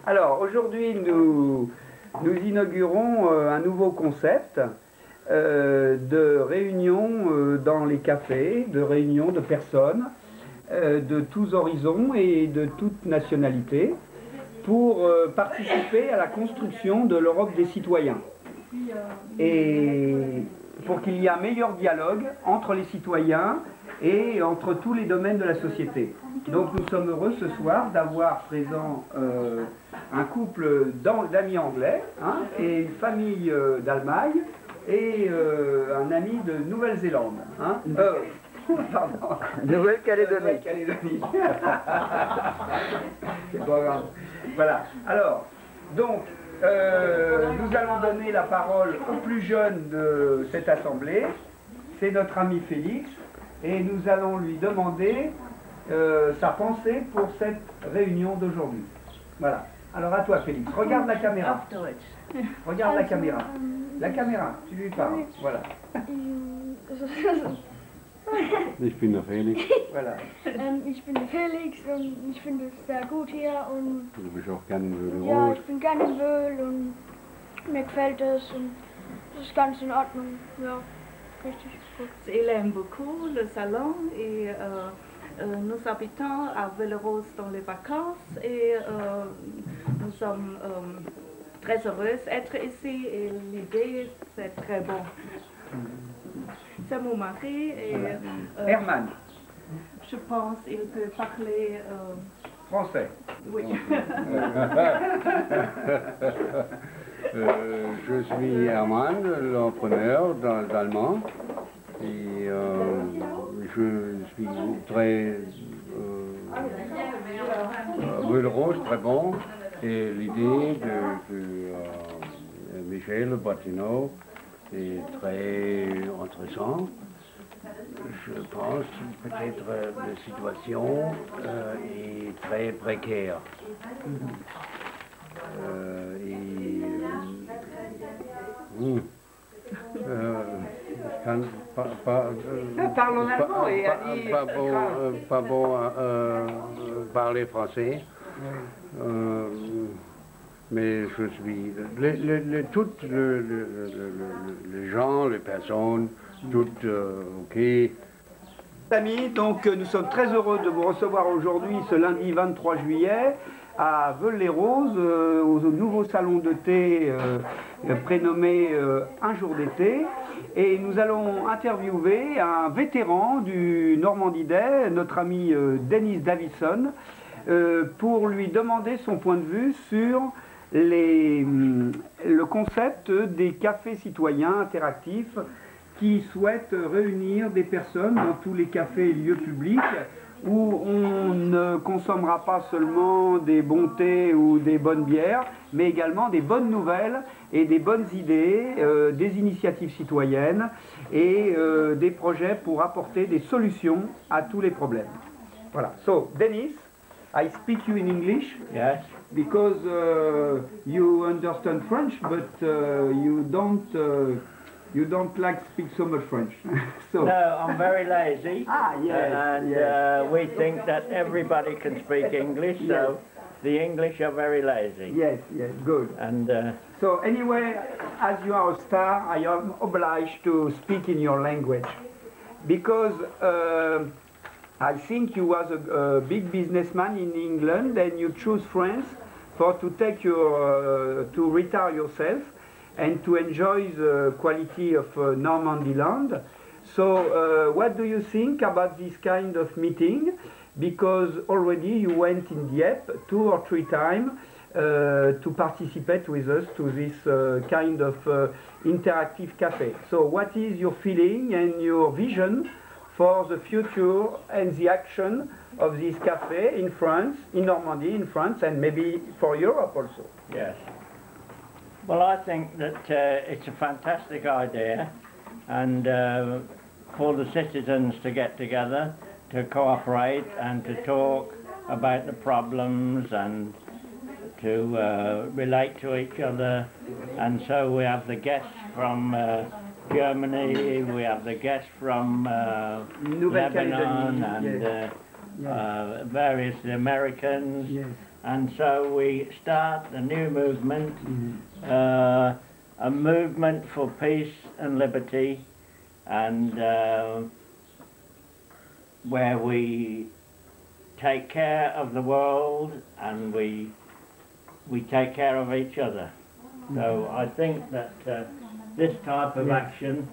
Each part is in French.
Alors, aujourd'hui, nous inaugurons un nouveau concept de réunion dans les cafés, de réunion de personnes de tous horizons et de toutes nationalités pour participer à la construction de l'Europe des citoyens. Et pour qu'il y ait un meilleur dialogue entre les citoyens et entre tous les domaines de la société. Donc nous sommes heureux ce soir d'avoir présent un couple d'amis anglais et une famille d'Allemagne et un ami de Nouvelle-Zélande. Pardon. Nouvelle-Calédonie. C'est pas grave. Voilà. Alors, donc, nous allons donner la parole au plus jeune de cette assemblée. C'est notre ami Félix. Et nous allons lui demander sa pensée pour cette réunion d'aujourd'hui. Voilà. Alors à toi Félix, regarde la caméra. Regarde la caméra. La caméra, tu lui parles. Voilà. Ich bin der Felix. Voilà. Ich bin der Felix und ich finde es sehr gut hier und Du bist auch gerne in Wöhle ja, Rot. ich bin gerne in Wöhl und mir gefällt es und es ist ganz in Ordnung. Ja, richtig gut. Il aime beaucoup le salon et nous habitons à Wöhle-Rose dans les vacances et nous sommes très heureuses d'être ici et l'idée c'est très bon. C'est mon mari et Herman, je pense qu'il peut parler français. oui. Je suis Hermann, l'entraîneur d'allemand. Et je suis très Wöhle Rose, très bon. Et l'idée de Michel Batineau est très intéressant. Je pense peut-être la situation est très précaire. Parle en allemand et pas bon parler français. Mais je suis toutes les gens, les personnes, toutes ok. Amis, donc nous sommes très heureux de vous recevoir aujourd'hui, ce lundi 23 juillet, à Wöhle-les-Roses, au nouveau salon de thé prénommé Un jour d'été. Et nous allons interviewer un vétéran du Normandie Day, notre ami Dennis Davison, pour lui demander son point de vue sur le concept des cafés citoyens interactifs qui souhaitent réunir des personnes dans tous les cafés et lieux publics où on ne consommera pas seulement des bons thés ou des bonnes bières, mais également des bonnes nouvelles et des bonnes idées, des initiatives citoyennes et des projets pour apporter des solutions à tous les problèmes. Voilà. So, Dennis, I speak you in English. Yes. Because you understand French, but you don't like to speak so much French. So. No, I'm very lazy. Yes. And yes. we think that everybody can speak English, so the English are very lazy. Yes, yes, good. And So anyway, as you are a star, I am obliged to speak in your language. Because I think you was a big businessman in England and you choose France to take your, to retire yourself and to enjoy the quality of Normandy land. So what do you think about this kind of meeting? Because already you went in Dieppe 2 or 3 times to participate with us to this kind of interactive cafe. So what is your feeling and your vision for the future and the action of this cafe in France, in Normandy, in France, and maybe for Europe also? yes. Well, I think that it's a fantastic idea, and for the citizens to get together, to cooperate and to talk about the problems and to relate to each other. And so we have the guests from Germany, we have the guests from Lebanon and yes. various Americans. Yes. And so we start a new movement, a movement for peace and liberty, and where we take care of the world and we take care of each other. So I think that this type of action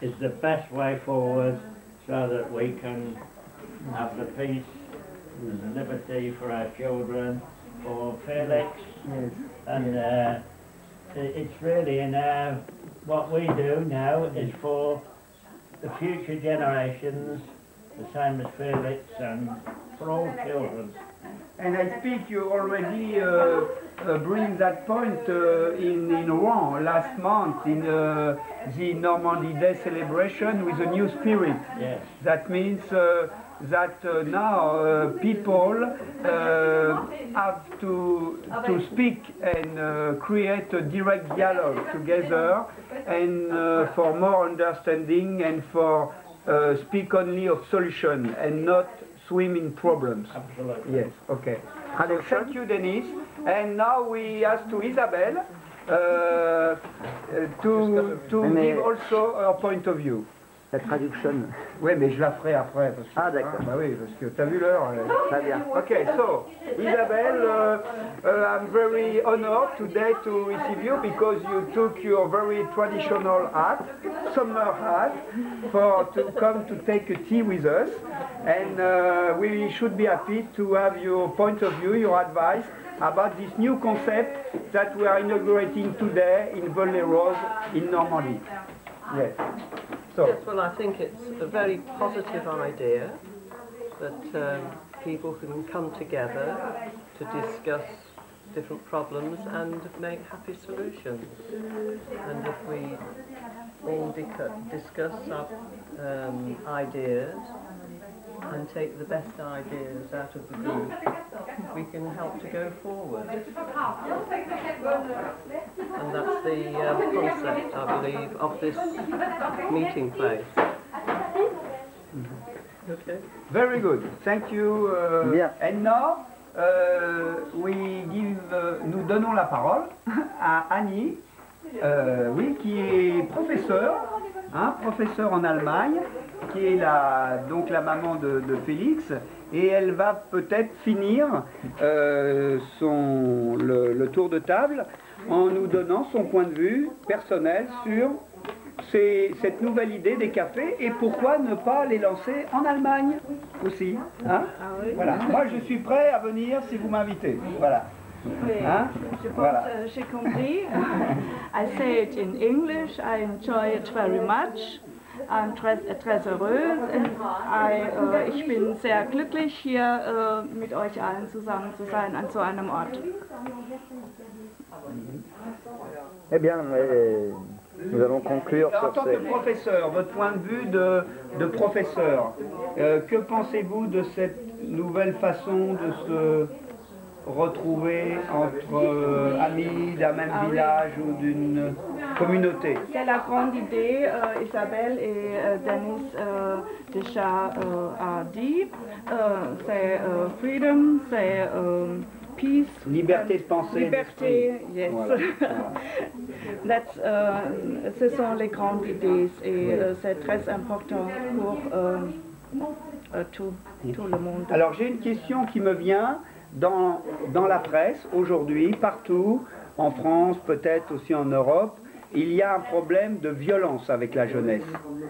is the best way forward, so that we can have the peace and the liberty for our children, for Felix, and it's really in what we do now is for the future generations, the same as Felix, and for all children. And I think you already bring that point in Rouen last month in the Normandy Day celebration with a new spirit. Yes. That means that now people have to speak and create a direct dialogue together, and for more understanding and for speak only of solution and not swim in problems. Absolutely. Yes, okay. So thank you, Denis. And now we ask to Isabelle to give also her point of view. La traduction. Oui, mais je la ferai après. Parce que, Ah, d'accord. Bah oui, parce que t'as vu l'heure. Très bien. Okay, so Isabelle, I'm very honored today to receive you because you took your very traditional hat, summer hat, to come to take a tea with us, and we should be happy to have your point of view, your advice about this new concept that we are inaugurating today in Volnay-Rose in Normandy. Yes. So. Yes, well, I think it's a very positive idea that people can come together to discuss different problems and make happy solutions. And if we all discuss our ideas and take the best ideas out of the group, we can help to go forward. And that's the concept, I believe, of this meeting place. Okay. Very good. Thank you. Bien. And now, nous donnons la parole à Annie, oui, qui est professeur en Allemagne, qui est donc la maman de Félix, et elle va peut-être finir le tour de table en nous donnant son point de vue personnel sur cette nouvelle idée des cafés et pourquoi ne pas les lancer en Allemagne aussi. Hein? Voilà. Moi, je suis prêt à venir si vous m'invitez. Voilà. Oui, Hein? je pense Voilà. j'ai compris. I say it in English. I enjoy it very much. I'm très heureuse und ich bin sehr glücklich, hier mit euch allen zusammen zu sein an so einem Ort. Eh bien, nous allons conclure En sur tant que professeur, votre point de vue de professeur, que pensez-vous de cette nouvelle façon de se retrouver entre amis d'un même village ou d'une communauté? C'est la grande idée, Isabelle et Denis déjà a dit. C'est freedom, c'est peace. Liberté de penser. Liberté, yes. Voilà. Ce sont les grandes idées et c'est très important pour tout le monde. Alors j'ai une question qui me vient dans la presse aujourd'hui, partout, en France, peut-être aussi en Europe. Il y a un problème de violence avec la jeunesse.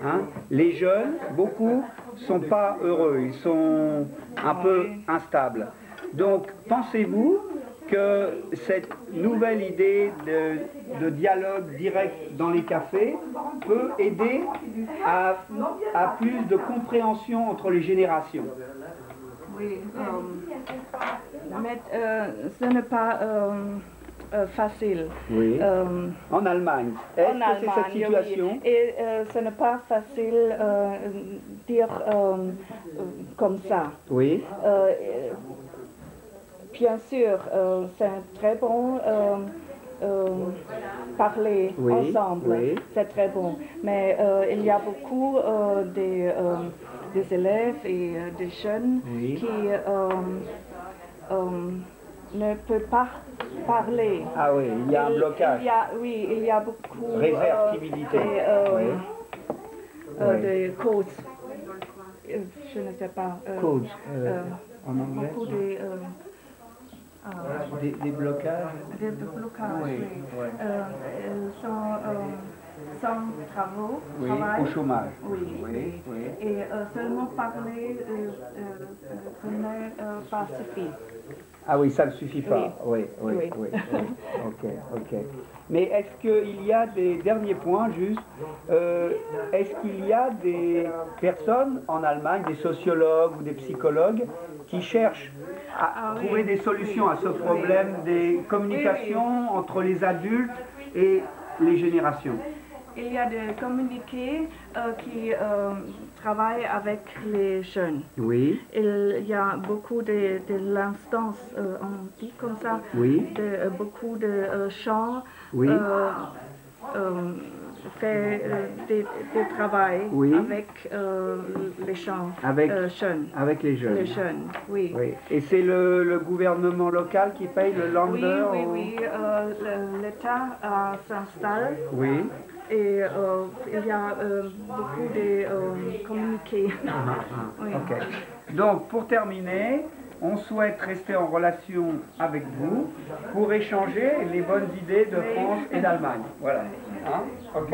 Hein? Les jeunes, beaucoup, sont pas heureux, ils sont un peu instables. Donc, pensez-vous que cette nouvelle idée de dialogue direct dans les cafés peut aider à plus de compréhension entre les générations? Oui, mais ce n'est pas facile. Oui. En Allemagne. Est-ce que c'est cette situation? Oui. Et ce n'est pas facile dire comme ça. Oui. Bien sûr, c'est très bon parler ensemble, c'est très bon. Mais il y a beaucoup des élèves et des jeunes qui ne peut pas parler. Ah oui, il y a un blocage. Oui, il y a beaucoup Résertivité. Oui. de causes. Je ne sais pas. Cause, en anglais. Beaucoup Des blocages. de blocages. Oui, Oui. oui. Ils sont sans travail. Oui, au chômage. Oui, Oui, oui. Et seulement parler ce n'est pas suffit. Ah oui, ça ne suffit pas. Oui, oui, oui. Oui. oui. Ok, ok. Mais est-ce qu'il y a des derniers points, juste, est-ce qu'il y a des personnes en Allemagne, des sociologues ou des psychologues, qui cherchent à trouver des solutions à ce problème des communications entre les adultes et les générations? Il y a des communiqués qui travaillent avec les jeunes. Oui, Il y a beaucoup de l'instance, on dit comme ça, oui, beaucoup de chants oui, fait des travail Oui. avec les chants Avec- jeunes. avec les jeunes. Les jeunes, oui. Oui. Et c'est le gouvernement local qui paye le Oui, Länder oui, ou- oui. L'État s'installe Oui. et il y a beaucoup de communiqués. Oui. Ok. Donc, pour terminer, on souhaite rester en relation avec vous pour échanger les bonnes idées de France et d'Allemagne. Voilà. Hein? Ok.